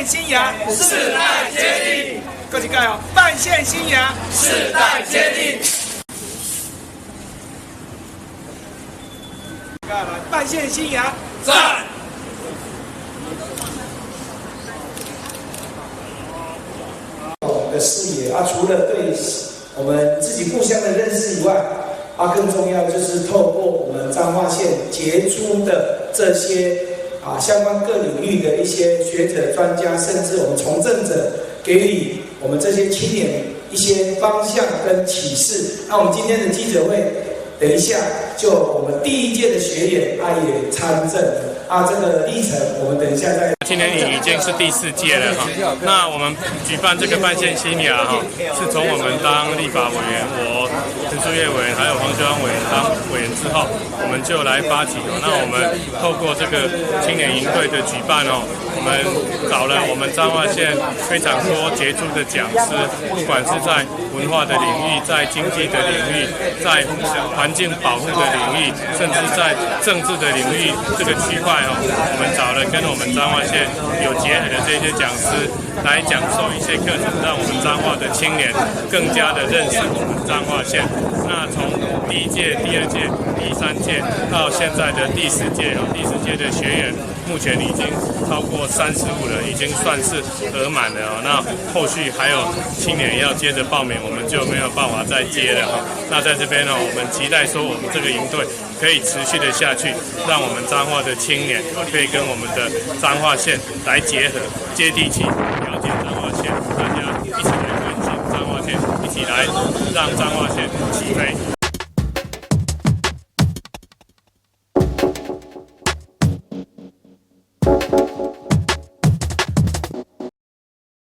新芽，世代接力。各级盖哦，半线新芽，世代接力。盖来，半线新芽，赞。的视野啊，除了对我们自己互相的认识以外，啊，更重要就是透过我们彰化县杰出的这些相关各领域的一些学者、专家，甚至我们从政者，给予我们这些青年一些方向跟启示。那我们今天的记者会，等一下就我们第一届的学员也参政这个历程，我们等一下再。今年已经是第4届了哈。那我们举办这个半线新芽哈，是从我们当立法委员，我陈淑叶委员还有黄秀安委员当委员之后，我们就来发起。那我们透过这个青年营队的举办我们找了我们彰化县非常多杰出的讲师，不管是在文化的领域，在经济的领域，在环境保护的领域，甚至在政治的领域这个区块我们找了跟我们彰化县有结合的这些讲师来讲授一些课程，让我们彰化的青年更加的认识我们彰化县。那从第1届、第2届、第3届到现在的第4届第4届的学员目前已经超过35了，已经算是额满了那后续还有青年要接着报名，我们就没有办法再接了那在这边我们期待说我们这个营队可以持续的下去，让我们彰化的青年可以跟我们的彰化县来结合，接地气，了解彰化县，大家一起来关心彰化县，一起来让彰化县起飞。